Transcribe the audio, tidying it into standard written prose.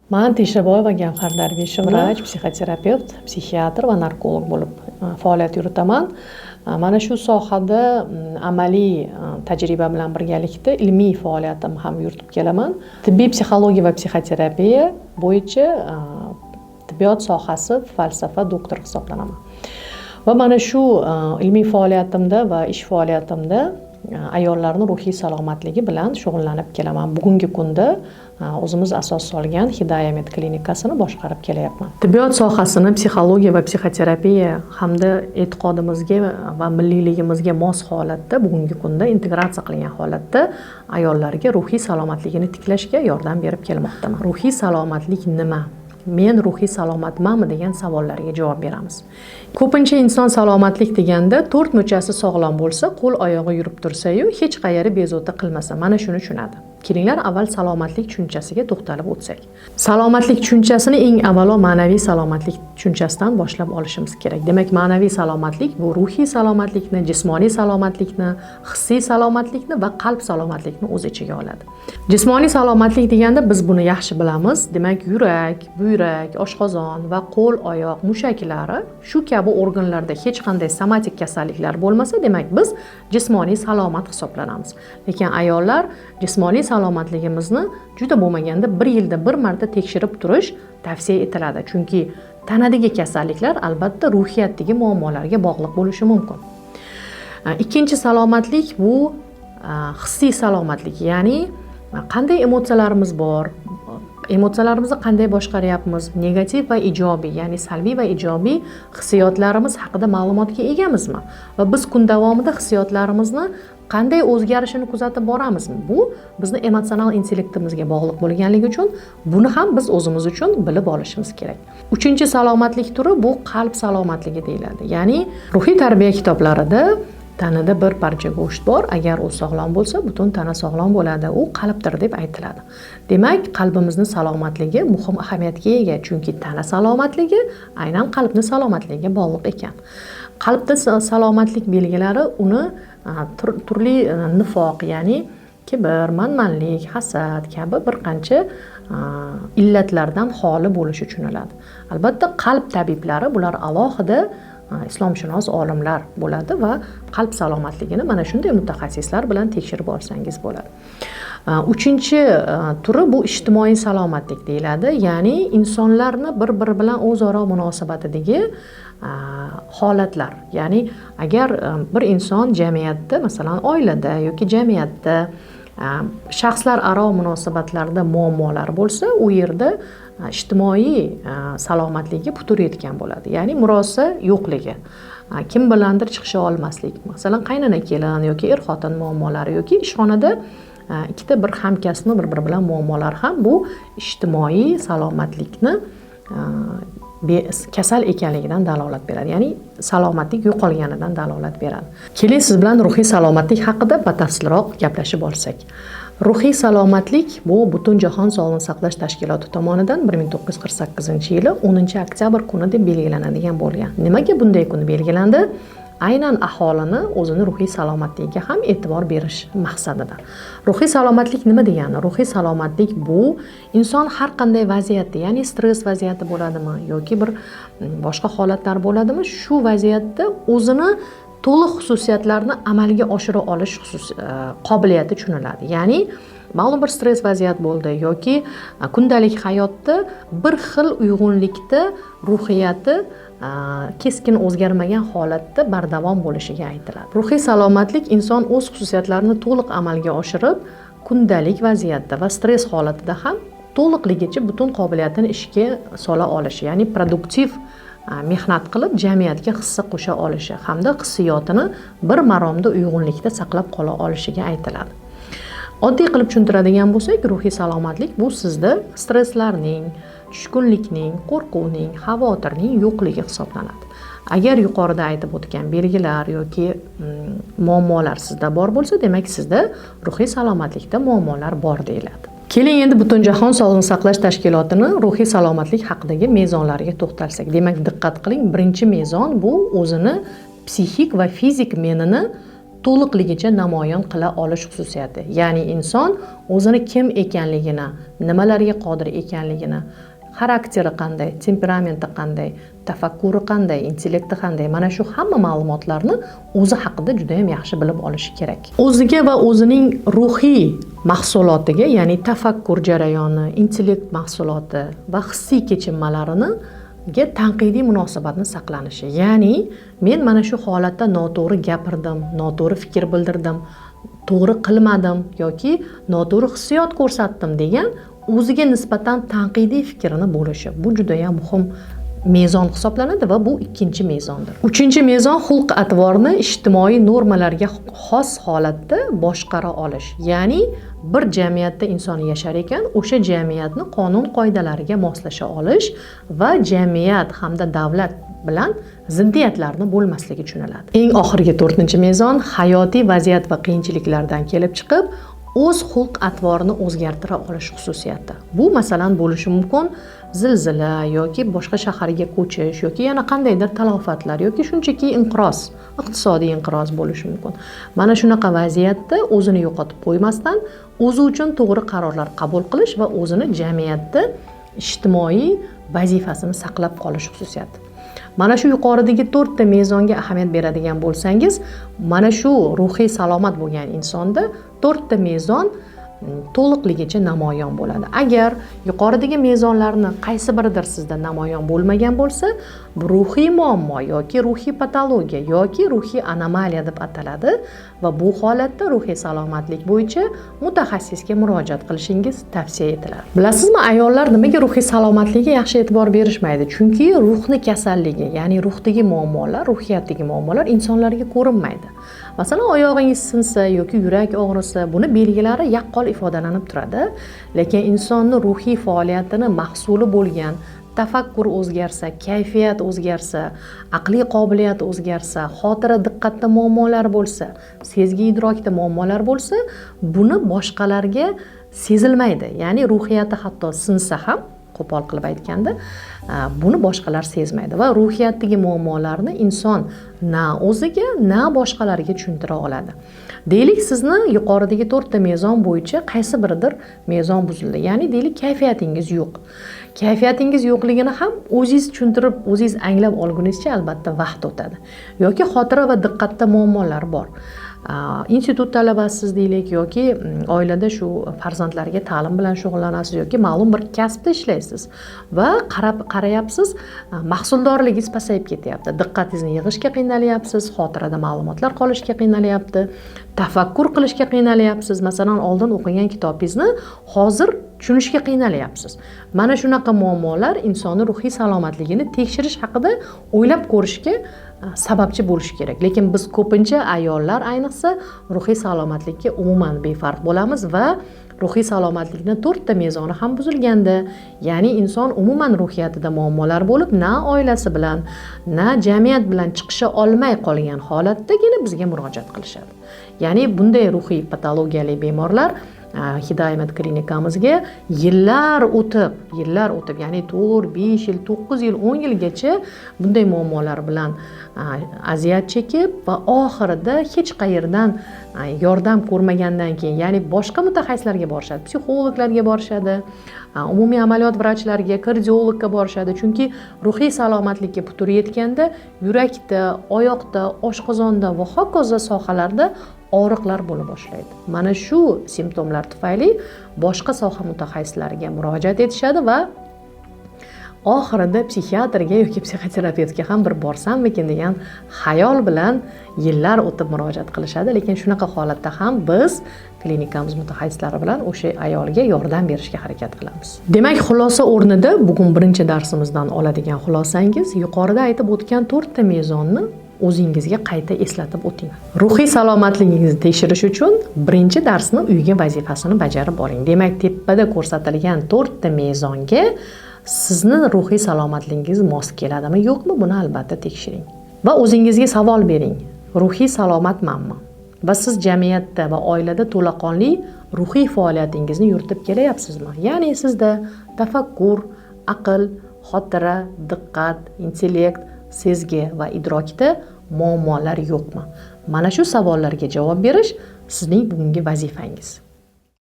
Men Teshaboyeva Gavhar Darvesh, vrach, psixoterapevt, psixiatr va narkolog bo'lib faoliyat yuritaman. Mana shu sohada amaliy tajriba bilan birgalikda ilmiy faoliyatim ham yuritib kelaman. Tibbiy psixologiya va psixoterapiya bo'yicha tibbiyot sohasi falsafa doktori hisoblanaman. Va mana shu ilmiy faoliyatimda va ish faoliyatimda ayollarning ruhiy salomatligi bilan shug'ullanib kelaman. Bugungi kunda o'zimiz asos solgan Hidaya Med klinikasini boshqarib kelyapman. Tibbiyot sohasini psixologiya va psixoterapiya hamda e'tiqodimizga va milliyligimizga mos holatda bugungi kunda integratsiya qilingan holatda ayollarga ruhiy salomatligini tiklashga yordam berib kelmoqdaman. Ruhiy salomatlik nima? Men ruhiy salomatmanmi degan savollarga javob beramiz. Ko'pincha inson salomatlik deganda 4 muchasi sog'lom bo'lsa, qo'l oyog'i yurib tursa-yu, hech qayeri bezovta qilmasa, mana shuni tushunadi. Kelinglar avval salomatlik tushunchasiga to'xtalib o'tsak. Salomatlik tushunchasini eng avvalo ma'naviy salomatlik tushunchasidan boshlab olishimiz kerak. Demak, ma'naviy salomatlik bu ruhiy salomatlikni, jismoniy salomatlikni, hissiy salomatlikni va qalb salomatlikni o'z ichiga oladi. Jismoniy salomatlik deganda biz buni yaxshi bilamiz. Demak, yurak, buyrak, oshqozon va qo'l, oyoq mushaklari shu kabi organlarda hech qanday somatik kasalliklar bo'lmasa, demak biz jismoniy salomat hisoblanamiz. Lekin ayollar jismoniy salomatligimizni juda bo'lmaganda 1 yilda 1 marta tekshirib turish tavsiya etiladi. Chunki tanadagi kasalliklar albatta ruhiyatdagi muammolarga bog'liq bo'lishi mumkin. Ikkinchi salomatlik bu hissiy salomatlik, ya'ni qanday emotsiyalarimiz bor, emotsiyalarimizni qanday boshqaryapmiz, negativ va ijobiy, ya'ni salbiy va ijobiy hissiyotlarimiz haqida ma'lumotga egamizmi va biz kun davomida hissiyotlarimizni qanday o'zgarishini kuzatib boramizmi? Bu bizni emotsional intellektimizga bog'liq bo'lganligi uchun buni ham biz o'zimiz uchun bilib olishimiz kerak. Uchinchi salomatlik turi bu qalb salomatligi deyiladi. Ya'ni ruhiy tarbiya kitoblarida tanada bir parcha go'sht bor, agar u sog'lom bo'lsa, butun tana sog'lom bo'ladi. U qalbdir deb aytiladi. Demak, qalbimizning salomatligi muhim ahamiyatga ega, chunki tana salomatligi aynan qalbning salomatligiga bog'liq ekan. Qalbda salomatlik belgilari uni turli nifoq, ya'ni kibr, manmanlik, hasad kabi bir qancha illatlardan xoli bo'lishi tushuniladi. Albatta, qalb tabiblari bular alohida islomshunos olimlar bo'ladi va qalb salomatligini mana shunday mutaxassislar bilan tekshirib olsangiz bo'ladi. Uchinchi turi bu ijtimoiy salomatlik deyiladi. Ya'ni insonlarni bir-biri bilan o'zaro munosabatidagi holatlar. Ya'ni agar bir inson jamiyatda, masalan, oilada yoki jamiyatda shaxslar aro munosabatlarda muammolar bo'lsa, u yerda ijtimoiy salomatligi putur yetgan bo'ladi. Ya'ni murosa yo'qligi, kim bilandir chiqisha olmaslik, masalan, qaynona kelin yoki er-xotin muammolari yoki ishxonada ikkita bir hamkasbni bir-biri bilan muammolar ham bu ijtimoiy salomatlikni kasal ekanligidan dalolat beradi. Ya'ni salomatlik yo'qolganidan dalolat beradi. Keling siz bilan ruhiy salomatlik haqida batafsilroq gaplashib olsak. Ruhiy salomatlik bu Butunjahon Sog'liqni saqlash tashkiloti tomonidan 1948-yili 10-oktyabr kuni deb belgilanadigan bo'lgan. Nimaga bunday kun belgilandi? Aynan aholini o'zini ruhiy salomatligiga ham e'tibor berish maqsadida. Ruhiy salomatlik nima degani? Ruhiy salomatlik bu inson har qanday vaziyatda, ya'ni stress vaziyati bo'ladimi yoki bir boshqa holatlar bo'ladimi, shu vaziyatda o'zini to'liq xususiyatlarni amalga oshira olish qobiliyati tushuniladi. Ya'ni ma'lum bir stress vaziyat bo'ldi yoki kundalik hayotda bir xil uyg'unlikda ruhiyati keskin o'zgarmagan holatda bardavom bo'lishiga aytiladi. Ruhiy salomatlik inson o'z xususiyatlarini to'liq amalga oshirib, kundalik vaziyatda va stress holatida ham to'liqligicha butun qobiliyatini ishga sola olishi, ya'ni produktiv mehnat qilib jamiyatga hissa qo'sha olishi hamda hissiyotini bir maromda uyg'unlikda saqlab qola olishiga aytiladi. Oddiy qilib tushuntiradigan bo'lsak, ruhiy salomatlik bu sizda stresslarning, tushkunlikning, qo'rquvning, xavotirning yo'qligi hisoblanadi. Agar yuqorida aytib o'tgan belgilar yoki muammolar sizda bor bo'lsa, demak sizda ruhiy salomatlikda muammolar bor deyiladi. Keling endi Butunjahon Sog'liqni saqlash tashkilotining ruhiy salomatlik haqidagi mezonlariga to'xtalsak. Demak, diqqat qiling, birinchi mezon bu o'zini psixik va fizik menini to'liqligicha namoyon qila olish xususiyati. Ya'ni inson o'zini kim ekanligini, nimalarga qodir ekanligini, xarakteri qanday, temperamenti qanday, tafakkuri qanday, intellekti qanday, mana shu hamma ma'lumotlarni o'zi haqida juda ham yaxshi bilib olishi kerak. O'ziga va o'zining ruhiy mahsulotiga, ya'ni tafakkur jarayoni, intellekt mahsuloti va hissiy kechinmalarini tanqidiy munosabatni saqlanishi. Ya'ni men mana shu holatda noto'g'ri gapirdim, noto'g'ri fikr bildirdim, to'g'ri qilmadim yoki noto'g'ri hissiyot ko'rsatdim degan o'ziga nisbatan tanqidiy fikrini bo'lishi. Bu juda ham muhim mezon hisoblanadi va bu ikkinchi mezondir. Uchinchi mezon xulq atvorni ijtimoiy normalarga xos holatda boshqara olish. Ya'ni bir jamiyatda inson yashar ekan, o'sha jamiyatni qonun qoidalariga moslasha olish va jamiyat hamda davlat bilan ziddiyatlarni bo'lmasligi tushuniladi. Eng oxirgi 4-mezon hayotiy vaziyat va qiyinchiliklardan kelib chiqib o'z xulq atvorini o'zgartira olish xususiyati. Bu masalan bo'lishi mumkin zilzila yoki boshqa shaharga ko'chish yoki yana qandaydir talofatlar yoki shunchaki inqiroz, iqtisodiy inqiroz bo'lishi mumkin. Mana shunaqa vaziyatda o'zini yo'qotib qo'ymasdan o'zi uchun to'g'ri qarorlar qabul qilish va o'zini jamiyatda ijtimoiy vazifasini saqlab qolish xususiyati. Mana shu yuqoridagi 4 mezonga ahamiyat beradigan bo'lsangiz, mana shu ruhiy salomat bo'lgan insonda 4 mezon to'liqligicha namoyon bo'ladi. Agar yuqoridagi mezonlarni qaysi biridir sizda namoyon bo'lmagan bo'lsa, bu ruhiy muammo yoki ruhiy patologiya yoki ruhiy anomaliya deb ataladi va bu holatda ruhiy salomatlik bo'yicha mutaxassisga murojaat qilishingiz tavsiya etiladi. Bilasizmi, ayollar nimaga ruhiy salomatligiga yaxshi e'tibor berishmaydi? Chunki ruhni kasalligi, ya'ni ruhdagi muammolar, ruhiyatdagi muammolar insonlarga ko'rinmaydi. Masalan, oyog'ingiz sinsa yoki yurak og'risa, buni belgilari yaqqol ifodalanib turadi, lekin insonning ruhiy faoliyatini mahsuli bo'lgan tafakkur o'zgarsa, kayfiyat o'zgarsa, aqliy qobiliyat o'zgarsa, xotira diqqatda muammolar bo'lsa, sezgi idrokda muammolar bo'lsa, buni boshqalarga sezilmaydi. Ya'ni ruhiyati hatto sinsa ham, qo'pol qilib aytganda, buni boshqalar sezmaydi va ruhiyatdagi muammolarni inson na o'ziga, na boshqalarga tushuntira oladi. Deylik, sizni yuqoridagi 4 mezon bo'yicha qaysi biridir mezon buzildi. Ya'ni deylik, kayfiyatingiz yo'q. Kayfiyatingiz yo'qligini ham o'zingiz tushuntirib, o'zingiz anglab olgunizcha albatta vaqt o'tadi. Yoki xotira va diqqatda muammolar bor. Institut talabasiz deylik yoki oilada shu farzandlarga ta'lim bilan shug'ullanasiz yoki ma'lum bir kasbda ishlaysiz va qarayapsiz, mahsuldorligingiz pasayib ketyapti. Diqqatingizni yig'ishga qiynalyapsiz, xotirada ma'lumotlar qolishga qiynalyapti, tafakkur qilishga qiynalyapsiz. Masalan, oldin o'qigan kitobingizni hozir tushunishga qiynalyapsiz. Mana shunaqa muammolar insonni ruhiy salomatligini tekshirish haqida o'ylab ko'rishga sababchi bo'lishi kerak. Lekin biz ko'pincha ayollar ayniqsa ruhiy salomatlikka umuman befarq bo'lamiz va ruhiy salomatlikni 4 mezoni ham buzilganda, ya'ni inson umuman ruhiyatida muammolar bo'lib, na oilasi bilan, na jamiyat bilan chiqisha olmay qolgan holatdagina bizga murojaat qilishadi. Ya'ni bunday ruhiy patologiyali bemorlar Hidoyat klinikamizga yillar o'tib, ya'ni 4, 5 yil, 9 yil, 10 yilgacha bunday muammolar bilan aziyat chekib va oxirida hech qayerdan yordam ko'rmagandan keyin, ya'ni boshqa mutaxassislarga borishadi, psixologlarga borishadi, umumiy amaliyot vrachlariga, kardiologga borishadi. Chunki ruhiy salomatlikka putur yetganda yurakda, oyoqda, oshqozonda va hokazo sohalarda og'riqlar bo'la boshlaydi. Mana shu simptomlar tufayli boshqa soha mutaxassislariga murojaat etishadi va oxirida psixiatrga yoki psixoterapevtga ham bir borsammikin degan xayol bilan yillar o'tib murojaat qilishadi. Lekin shunaqa holatda ham biz klinikamiz mutaxassislari bilan o'sha ayolga yordam berishga harakat qilamiz. Demak, xulosa o'rnida bugun birinchi darsimizdan oladigan xulosangiz yuqorida aytib o'tgan 4 mezonni o'zingizga qayta eslatib o'ting. Ruhiy salomatligingizni tekshirish uchun birinchi darsni uyga vazifasini bajarib oling. Demak, tepada ko'rsatilgan 4 mezonga sizni ruhiy salomatligingiz mos keladimi, yo'qmi, buni albatta tekshiring. Va o'zingizga savol bering. Ruhiy salomatmanmi? Va siz jamiyatda va oilada to'laqonli ruhiy faoliyatingizni yuritib kelyapsizmi? Ya'ni sizda tafakkur, aql, xotira, diqqat, intellekt, sezgi va idrokda muammolar yo'qmi? mana shu savollarga javob berish sizning bugungi vazifangiz.